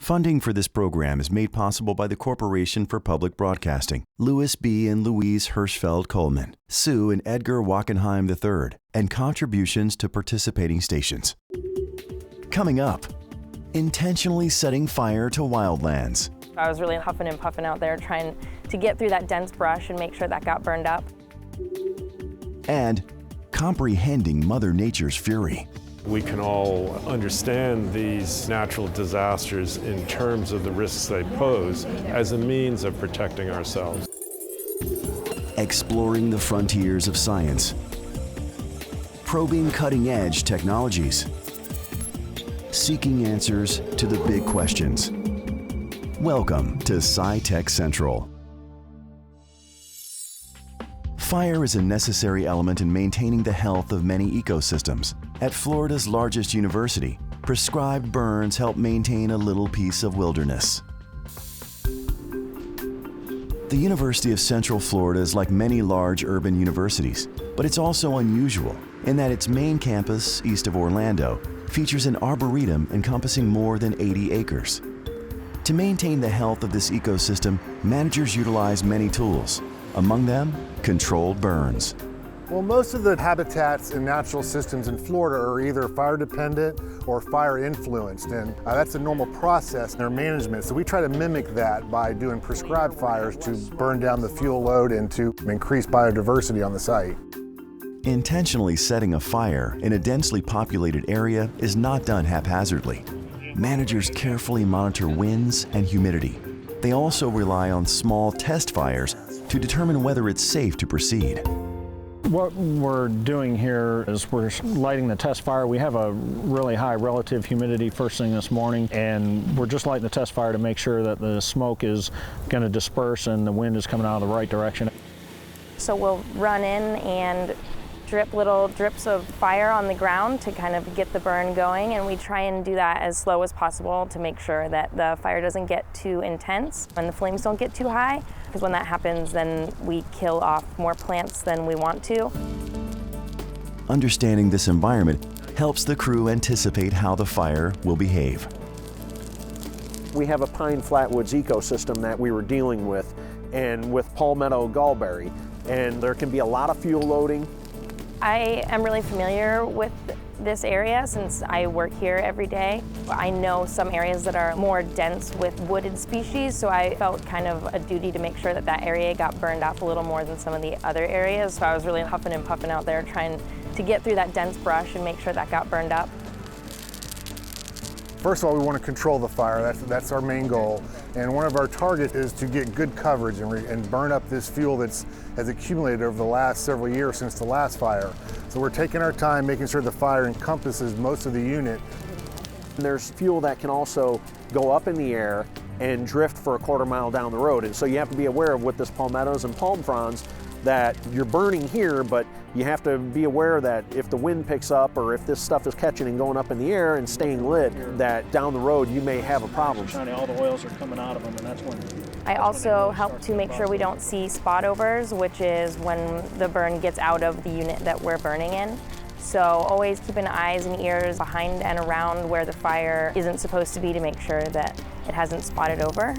Funding for this program is made possible by the Corporation for Public Broadcasting, Louis B. and Louise Hirschfeld Coleman, Sue and Edgar Wackenheim III, and contributions to participating stations. Coming up, intentionally setting fire to wildlands. I was really huffing and puffing out there trying to get through that dense brush and make sure that got burned up. And comprehending Mother Nature's fury. We can all understand these natural disasters in terms of the risks they pose as a means of protecting ourselves. Exploring the frontiers of science. Probing cutting-edge technologies. Seeking answers to the big questions. Welcome to SciTech Central. Fire is a necessary element in maintaining the health of many ecosystems. At Florida's largest university, prescribed burns help maintain a little piece of wilderness. The University of Central Florida is like many large urban universities, but it's also unusual in that its main campus, east of Orlando, features an arboretum encompassing more than 80 acres. To maintain the health of this ecosystem, managers utilize many tools. Among them, controlled burns. Well, most of the habitats and natural systems in Florida are either fire dependent or fire influenced, and that's a normal process in their management. So we try to mimic that by doing prescribed fires to burn down the fuel load and to increase biodiversity on the site. Intentionally setting a fire in a densely populated area is not done haphazardly. Managers carefully monitor winds and humidity. They also rely on small test fires to determine whether it's safe to proceed. What we're doing here is we're lighting the test fire. We have a really high relative humidity first thing this morning, and we're just lighting the test fire to make sure that the smoke is going to disperse and the wind is coming out of the right direction. So we'll run in and drip little drips of fire on the ground to kind of get the burn going, and we try and do that as slow as possible to make sure that the fire doesn't get too intense and the flames don't get too high, because when that happens then we kill off more plants than we want to. Understanding this environment helps the crew anticipate how the fire will behave. We have a pine flatwoods ecosystem that we were dealing with, and with palmetto gallberry, and there can be a lot of fuel loading. I am really familiar with this area since I work here every day. I know some areas that are more dense with wooded species, so I felt kind of a duty to make sure that that area got burned off a little more than some of the other areas. So I was really huffing and puffing out there trying to get through that dense brush and make sure that got burned up. First of all, we want to control the fire. That's our main goal. And one of our targets is to get good coverage and burn up this fuel has accumulated over the last several years since the last fire. So we're taking our time, making sure the fire encompasses most of the unit. There's fuel that can also go up in the air and drift for a quarter mile down the road. And so you have to be aware of with this palmettos and palm fronds that you're burning here, but you have to be aware that if the wind picks up or if this stuff is catching and going up in the air and staying lit, that down the road you may have a problem. All the oils are coming out of them, and that's when... I also help to make sure we don't see spot overs, which is when the burn gets out of the unit that we're burning in. So always keeping eyes and ears behind and around where the fire isn't supposed to be to make sure that it hasn't spotted over.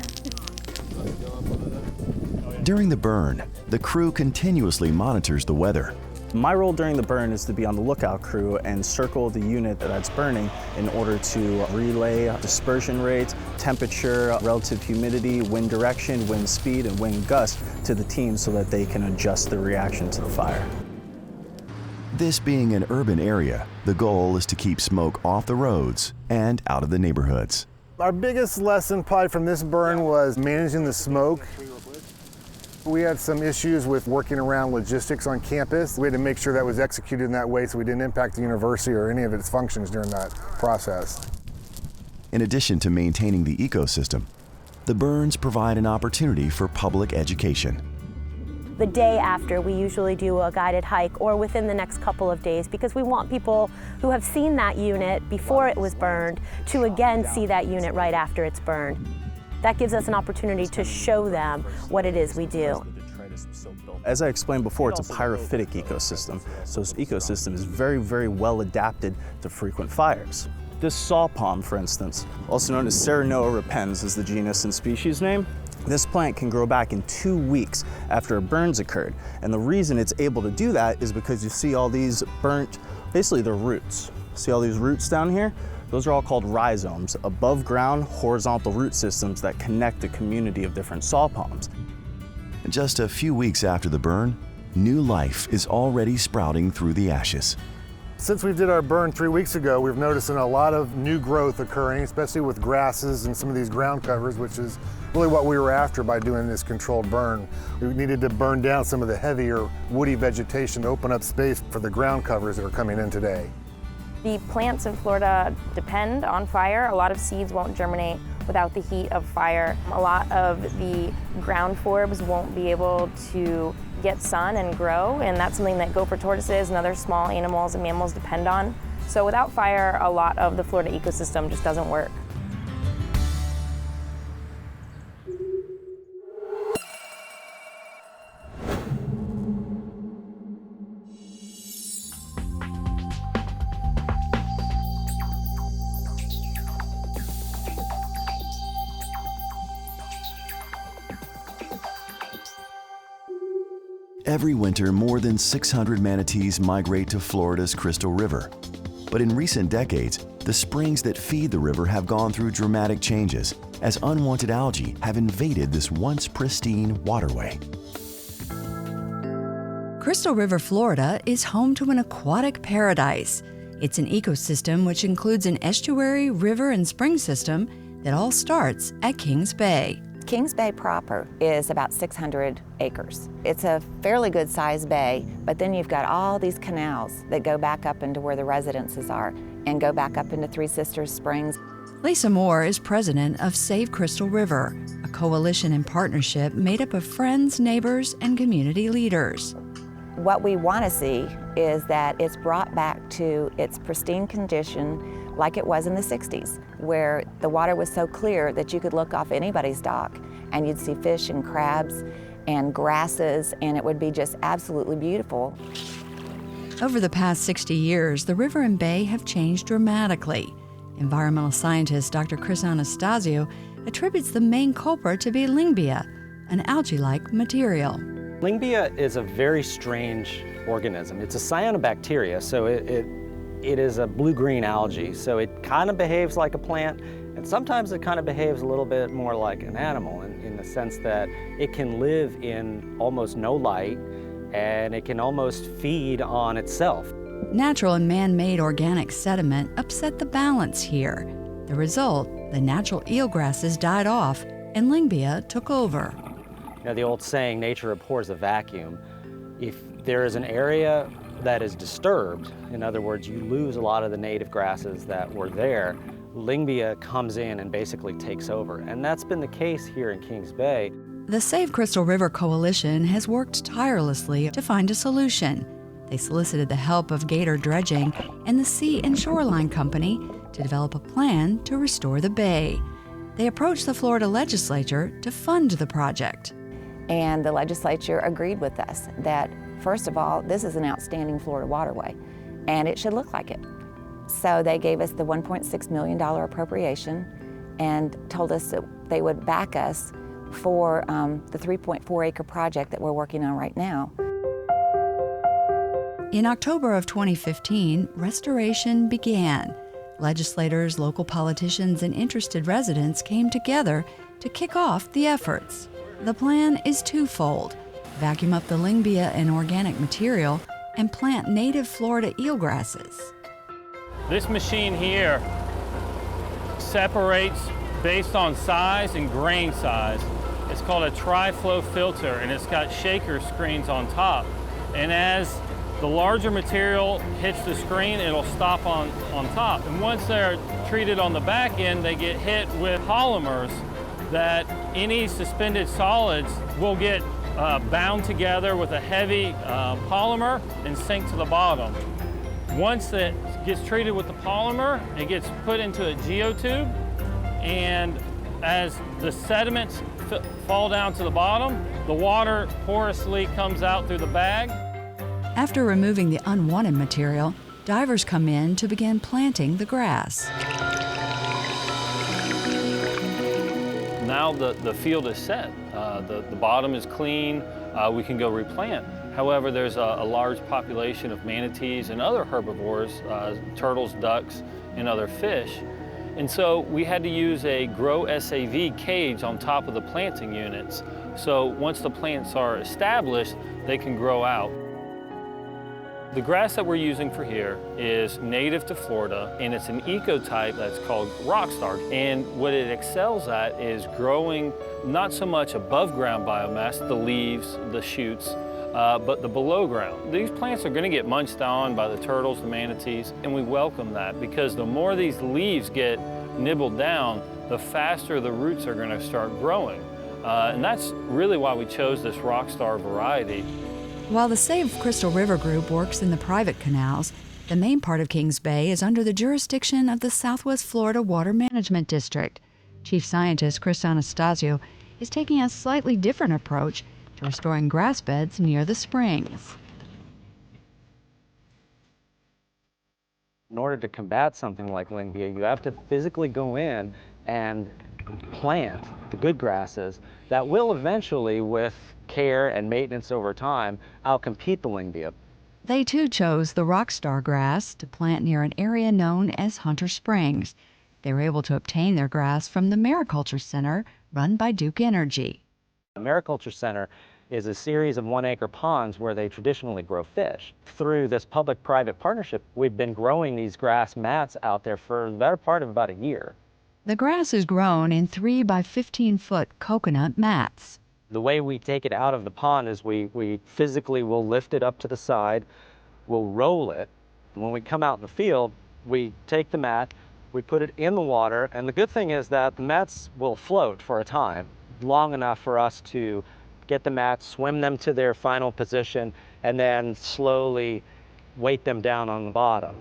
During the burn, the crew continuously monitors the weather. My role during the burn is to be on the lookout crew and circle the unit that's burning in order to relay dispersion rates, temperature, relative humidity, wind direction, wind speed, and wind gust to the team so that they can adjust the reaction to the fire. This being an urban area, the goal is to keep smoke off the roads and out of the neighborhoods. Our biggest lesson probably from this burn was managing the smoke. We had some issues with working around logistics on campus. We had to make sure that was executed in that way so we didn't impact the university or any of its functions during that process. In addition to maintaining the ecosystem, the burns provide an opportunity for public education. The day after, we usually do a guided hike, or within the next couple of days, because we want people who have seen that unit before it was burned to again see that unit right after it's burned. That gives us an opportunity to show them what it is we do. As I explained before, it's a pyrophytic ecosystem. So this ecosystem is very, very well adapted to frequent fires. This saw palm, for instance, also known as Serenoa repens is the genus and species name. This plant can grow back in 2 weeks after a burn's occurred. And the reason it's able to do that is because you see all these burnt, basically they're roots. See all these roots down here? Those are all called rhizomes, above ground horizontal root systems that connect a community of different saw palms. Just a few weeks after the burn, new life is already sprouting through the ashes. Since we did our burn 3 weeks ago, we've noticed a lot of new growth occurring, especially with grasses and some of these ground covers, which is really what we were after by doing this controlled burn. We needed to burn down some of the heavier woody vegetation to open up space for the ground covers that are coming in today. The plants in Florida depend on fire. A lot of seeds won't germinate without the heat of fire. A lot of the ground forbs won't be able to get sun and grow, and that's something that gopher tortoises and other small animals and mammals depend on. So without fire, a lot of the Florida ecosystem just doesn't work. Every winter, more than 600 manatees migrate to Florida's Crystal River. But in recent decades, the springs that feed the river have gone through dramatic changes as unwanted algae have invaded this once pristine waterway. Crystal River, Florida is home to an aquatic paradise. It's an ecosystem which includes an estuary, river, and spring system that all starts at Kings Bay. Kings Bay proper is about 600 acres. It's a fairly good sized bay, but then you've got all these canals that go back up into where the residences are and go back up into Three Sisters Springs. Lisa Moore is president of Save Crystal River, a coalition and partnership made up of friends, neighbors, and community leaders. What we want to see is that it's brought back to its pristine condition like it was in the 60s, where the water was so clear that you could look off anybody's dock and you'd see fish and crabs and grasses, and it would be just absolutely beautiful. Over the past 60 years, the river and bay have changed dramatically. Environmental scientist Dr. Chris Anastasio attributes the main culprit to be Lyngbya, an algae-like material. Lyngbya is a very strange organism. It's a cyanobacteria, so it is a blue-green algae, so it kind of behaves like a plant, and sometimes it kind of behaves a little bit more like an animal in the sense that it can live in almost no light, and it can almost feed on itself. Natural and man-made organic sediment upset the balance here. The result, the natural eelgrasses died off, and Lyngbya took over. You know, the old saying, nature abhors a vacuum. If there is an area that is disturbed, in other words, you lose a lot of the native grasses that were there, Lyngbya comes in and basically takes over. And that's been the case here in Kings Bay. The Save Crystal River Coalition has worked tirelessly to find a solution. They solicited the help of Gator Dredging and the Sea and Shoreline Company to develop a plan to restore the bay. They approached the Florida legislature to fund the project. And the legislature agreed with us that, first of all, this is an outstanding Florida waterway, and it should look like it. So they gave us the $1.6 million appropriation and told us that they would back us for the 3.4-acre project that we're working on right now. In October of 2015, restoration began. Legislators, local politicians, and interested residents came together to kick off the efforts. The plan is twofold: vacuum up the Lyngbya and organic material and plant native Florida eelgrasses. This machine here separates based on size and grain size. It's called a tri-flow filter, and it's got shaker screens on top. And as the larger material hits the screen, it'll stop on top. And once they're treated on the back end, they get hit with polymers that any suspended solids will get bound together with a heavy polymer and sink to the bottom. Once it gets treated with the polymer, it gets put into a geotube, and as the sediments fall down to the bottom, the water porously comes out through the bag. After removing the unwanted material, divers come in to begin planting the grass. Now the field is set. The bottom is clean. We can go replant. However, there's a large population of manatees and other herbivores, turtles, ducks, and other fish. And so we had to use a Grow SAV cage on top of the planting units. So once the plants are established, they can grow out. The grass that we're using for here is native to Florida, and it's an ecotype that's called Rockstar. And what it excels at is growing not so much above ground biomass, the leaves, the shoots, but the below ground. These plants are going to get munched on by the turtles, the manatees, and we welcome that because the more these leaves get nibbled down, the faster the roots are going to start growing. And that's really why we chose this Rockstar variety. While the Save Crystal River Group works in the private canals, the main part of Kings Bay is under the jurisdiction of the Southwest Florida Water Management District. Chief Scientist Chris Anastasio is taking a slightly different approach to restoring grass beds near the springs. In order to combat something like Lyngbya, you have to physically go in and plant the good grasses that will eventually, with care and maintenance over time, outcompete the Lyngbya. They too chose the Rockstar grass to plant near an area known as Hunter Springs. They were able to obtain their grass from the Mariculture Center run by Duke Energy. The Mariculture Center is a series of 1-acre ponds where they traditionally grow fish. Through this public-private partnership, we've been growing these grass mats out there for the better part of about a year. The grass is grown in 3 by 15-foot coconut mats. The way we take it out of the pond is we physically will lift it up to the side, we'll roll it. And when we come out in the field, we take the mat, we put it in the water, and the good thing is that the mats will float for a time, long enough for us to get the mats, swim them to their final position, and then slowly weight them down on the bottom.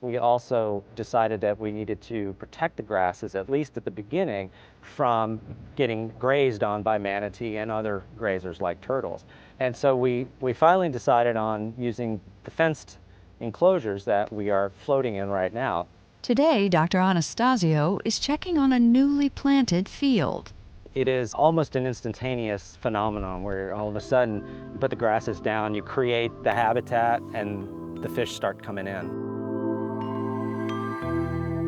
We also decided that we needed to protect the grasses, at least at the beginning, from getting grazed on by manatee and other grazers like turtles. And so we finally decided on using the fenced enclosures that we are floating in right now. Today, Dr. Anastasio is checking on a newly planted field. It is almost an instantaneous phenomenon where all of a sudden you put the grasses down, you create the habitat, and the fish start coming in.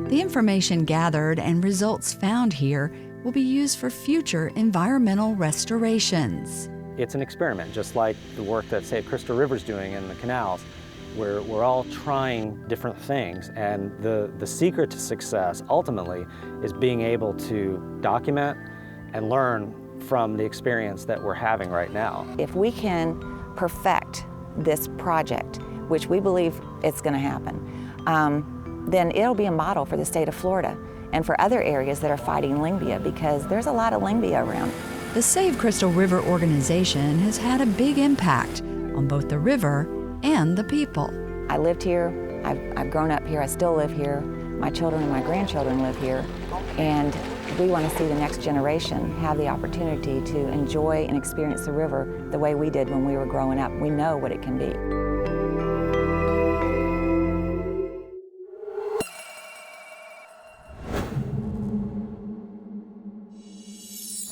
The information gathered and results found here will be used for future environmental restorations. It's an experiment, just like the work that Save Crystal River's doing in the canals. We're all trying different things, and the secret to success ultimately is being able to document and learn from the experience that we're having right now. If we can perfect this project, which we believe it's going to happen, then it'll be a model for the state of Florida and for other areas that are fighting Lyngbya, because there's a lot of Lyngbya around. The Save Crystal River organization has had a big impact on both the river and the people. I lived here, I've grown up here, I still live here, my children and my grandchildren live here, and we want to see the next generation have the opportunity to enjoy and experience the river the way we did when we were growing up. We know what it can be.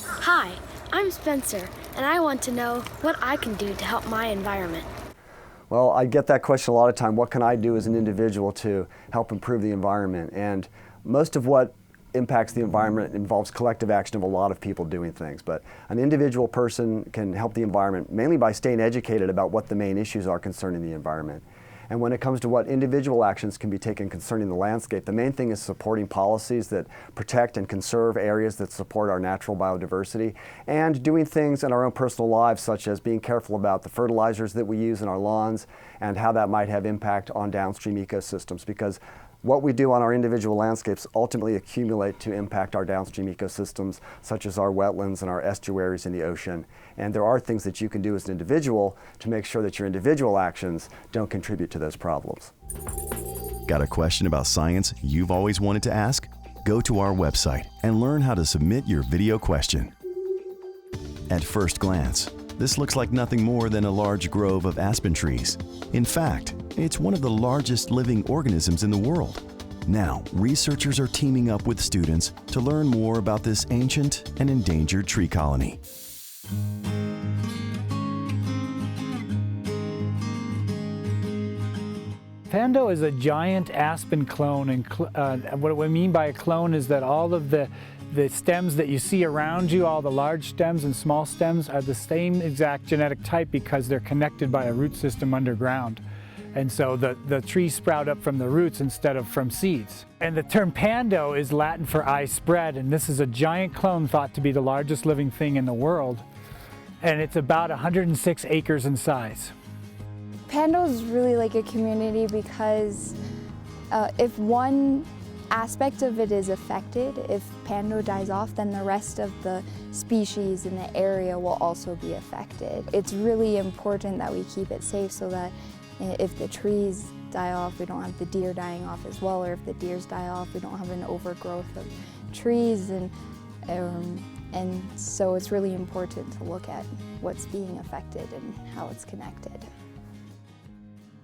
Hi, I'm Spencer, and I want to know what I can do to help my environment. Well, I get that question a lot of time. What can I do as an individual to help improve the environment? And most of what impacts the environment involves collective action of a lot of people doing things. But an individual person can help the environment mainly by staying educated about what the main issues are concerning the environment. And when it comes to what individual actions can be taken concerning the landscape, the main thing is supporting policies that protect and conserve areas that support our natural biodiversity, and doing things in our own personal lives, such as being careful about the fertilizers that we use in our lawns and how that might have impact on downstream ecosystems, because what we do on our individual landscapes ultimately accumulate to impact our downstream ecosystems, such as our wetlands and our estuaries in the ocean. And there are things that you can do as an individual to make sure that your individual actions don't contribute to those problems. Got a question about science you've always wanted to ask? Go to our website and learn how to submit your video question. At first glance, This looks like nothing more than a large grove of aspen trees. In fact, it's one of the largest living organisms in the world. Now, researchers are teaming up with students to learn more about this ancient and endangered tree colony. Pando is a giant aspen clone, and what we mean by a clone is that all of the stems that you see around you, all the large stems and small stems, are the same exact genetic type because they're connected by a root system underground. And so the trees sprout up from the roots instead of from seeds. And the term Pando is Latin for eye spread, and this is a giant clone thought to be the largest living thing in the world. And it's about 106 acres in size. Pando is really like a community because if one aspect of it is affected, if Pando dies off, then the rest of the species in the area will also be affected. It's really important that we keep it safe so that if the trees die off, we don't have the deer dying off as well, or if the deers die off, we don't have an overgrowth of trees. And so it's really important to look at what's being affected and how it's connected.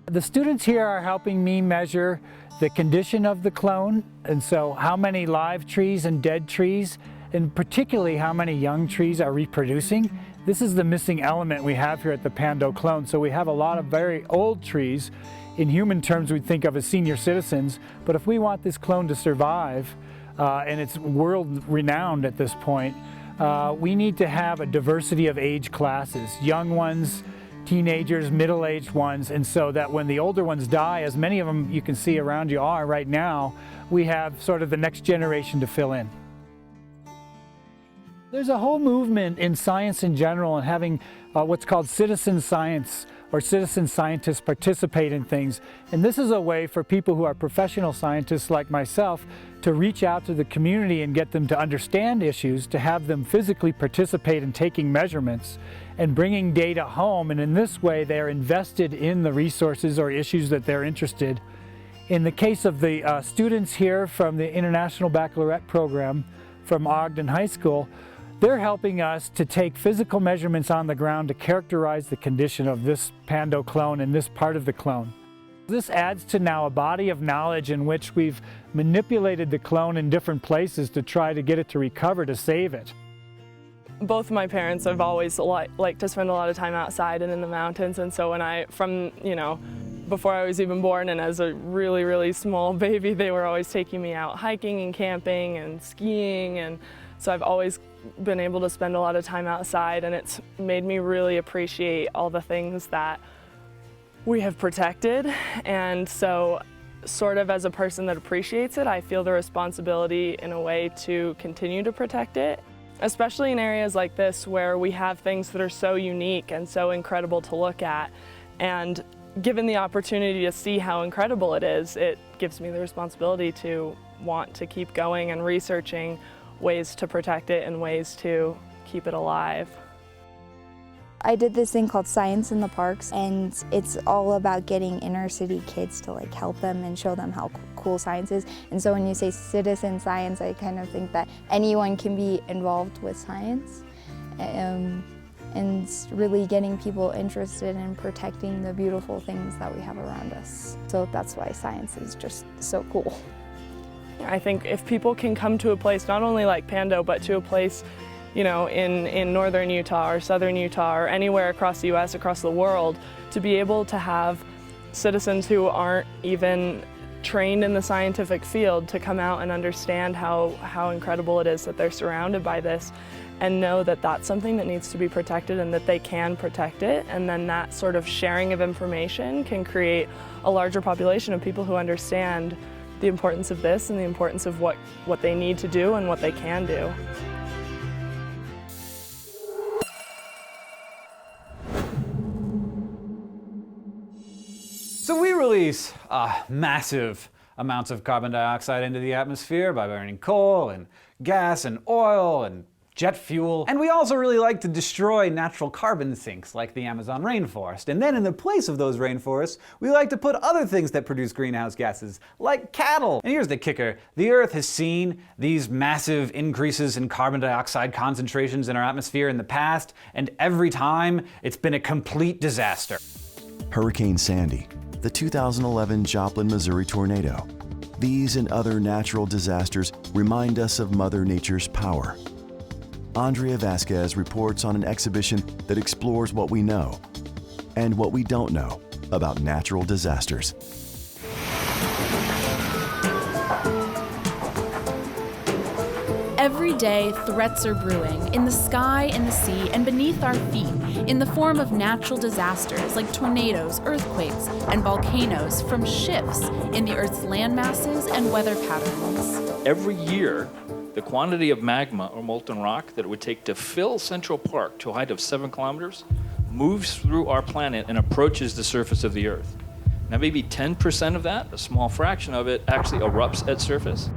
The students here are helping me measure the condition of the clone, and so how many live trees and dead trees, and particularly how many young trees are reproducing. This is the missing element we have here at the Pando clone. So we have a lot of very old trees. In human terms, we'd think of as senior citizens, but if we want this clone to survive, and it's world renowned at this point, we need to have a diversity of age classes, young ones, teenagers, middle-aged ones, and so that when the older ones die, as many of them you can see around you are right now, we have sort of the next generation to fill in. There's a whole movement in science in general and having what's called citizen science or citizen scientists participate in things. And this is a way for people who are professional scientists like myself to reach out to the community and get them to understand issues, to have them physically participate in taking measurements and bringing data home. And in this way, they're invested in the resources or issues that they're interested. In the case of the students here from the International Baccalaureate program from Ogden High School, they're helping us to take physical measurements on the ground to characterize the condition of this Pando clone and this part of the clone. This adds to now a body of knowledge in which we've manipulated the clone in different places to try to get it to recover, to save it. Both of my parents have always liked to spend a lot of time outside and in the mountains, and so before I was even born and as a really, really small baby, they were always taking me out hiking and camping and skiing, and so I've always been able to spend a lot of time outside, and it's made me really appreciate all the things that we have protected. And so sort of as a person that appreciates it, I feel the responsibility in a way to continue to protect it, especially in areas like this where we have things that are so unique and so incredible to look at. And given the opportunity to see how incredible it is, it gives me the responsibility to want to keep going and researching ways to protect it and ways to keep it alive. I did this thing called Science in the Parks, and it's all about getting inner city kids to help them and show them how cool science is. And so when you say citizen science, I kind of think that anyone can be involved with science, and really getting people interested in protecting the beautiful things that we have around us. So that's why science is just so cool. I think if people can come to a place not only like Pando, but to a place in northern Utah or southern Utah or anywhere across the U.S., across the world, to be able to have citizens who aren't even trained in the scientific field to come out and understand how incredible it is that they're surrounded by this and know that that's something that needs to be protected and that they can protect it. And then that sort of sharing of information can create a larger population of people who understand the importance of this and the importance of what they need to do and what they can do. So we release massive amounts of carbon dioxide into the atmosphere by burning coal and gas and oil and jet fuel, and we also really like to destroy natural carbon sinks like the Amazon rainforest. And then in the place of those rainforests, we like to put other things that produce greenhouse gases, like cattle. And here's the kicker. The Earth has seen these massive increases in carbon dioxide concentrations in our atmosphere in the past, and every time it's been a complete disaster. Hurricane Sandy, the 2011 Joplin, Missouri tornado. These and other natural disasters remind us of Mother Nature's power. Andrea Vasquez reports on an exhibition that explores what we know and what we don't know about natural disasters. Every day, threats are brewing in the sky, in the sea, and beneath our feet in the form of natural disasters like tornadoes, earthquakes, and volcanoes from shifts in the Earth's land masses and weather patterns. Every year, the quantity of magma or molten rock that it would take to fill Central Park to a height of 7 kilometers moves through our planet and approaches the surface of the Earth. Now, maybe 10% of that, a small fraction of it, actually erupts at surface.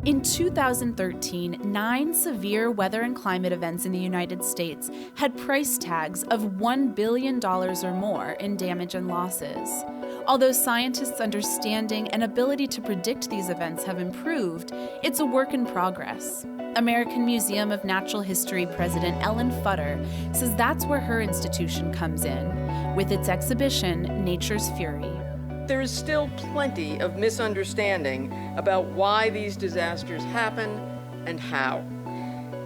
In 2013, 9 severe weather and climate events in the United States had price tags of $1 billion or more in damage and losses. Although scientists' understanding and ability to predict these events have improved, it's a work in progress. American Museum of Natural History President Ellen Futter says that's where her institution comes in, with its exhibition, Nature's Fury. There is still plenty of misunderstanding about why these disasters happen and how.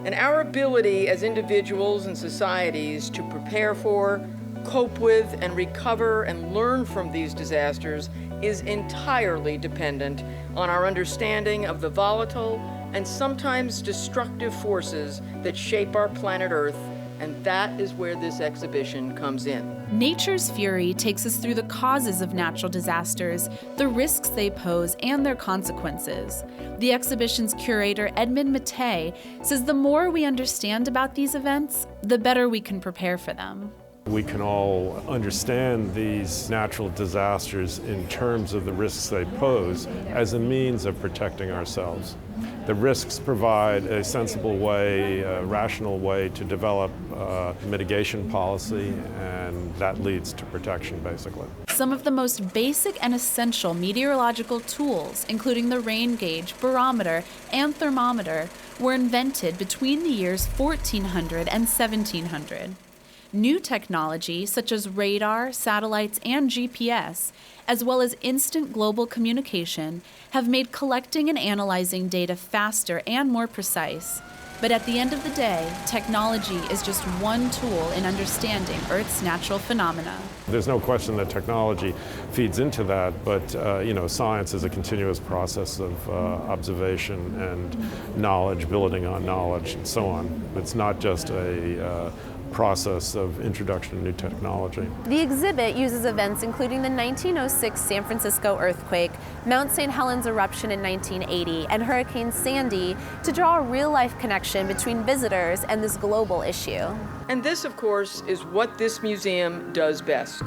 And our ability as individuals and societies to prepare for, cope with, and recover and learn from these disasters is entirely dependent on our understanding of the volatile and sometimes destructive forces that shape our planet Earth, and that is where this exhibition comes in. Nature's Fury takes us through the causes of natural disasters, the risks they pose, and their consequences. The exhibition's curator, Edmund Mattei, says the more we understand about these events, the better we can prepare for them. We can all understand these natural disasters in terms of the risks they pose as a means of protecting ourselves. The risks provide a sensible way, a rational way to develop mitigation policy, and that leads to protection, basically. Some of the most basic and essential meteorological tools, including the rain gauge, barometer, and thermometer, were invented between the years 1400 and 1700. New technology, such as radar, satellites, and GPS, as well as instant global communication, have made collecting and analyzing data faster and more precise. But at the end of the day, technology is just one tool in understanding Earth's natural phenomena. There's no question that technology feeds into that, but science is a continuous process of observation and knowledge, building on knowledge, and so on. It's not just a process of introduction of new technology. The exhibit uses events including the 1906 San Francisco earthquake, Mount St. Helens eruption in 1980, and Hurricane Sandy to draw a real-life connection between visitors and this global issue. And this, of course, is what this museum does best,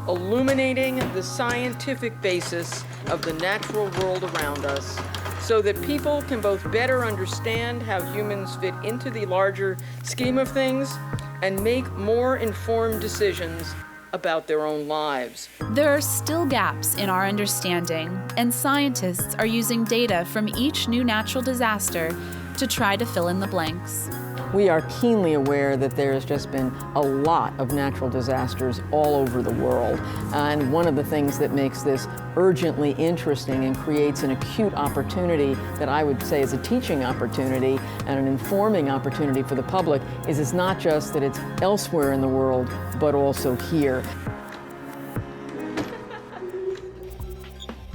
illuminating the scientific basis of the natural world around us, so that people can both better understand how humans fit into the larger scheme of things and make more informed decisions about their own lives. There are still gaps in our understanding, and scientists are using data from each new natural disaster to try to fill in the blanks. We are keenly aware that there has just been a lot of natural disasters all over the world. And one of the things that makes this urgently interesting and creates an acute opportunity that I would say is a teaching opportunity and an informing opportunity for the public is it's not just that it's elsewhere in the world, but also here.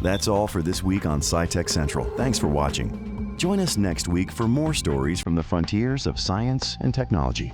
That's all for this week on SciTech Central. Thanks for watching. Join us next week for more stories from the frontiers of science and technology.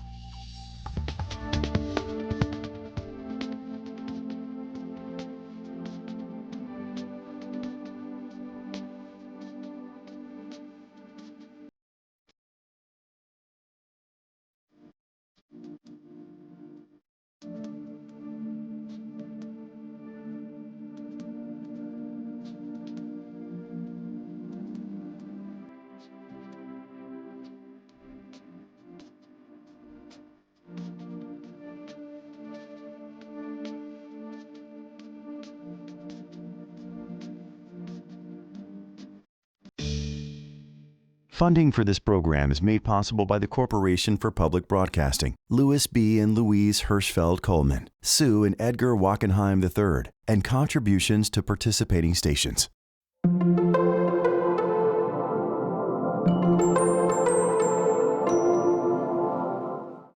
Funding for this program is made possible by the Corporation for Public Broadcasting, Louis B. and Louise Hirschfeld Coleman, Sue and Edgar Wackenheim III, and contributions to participating stations.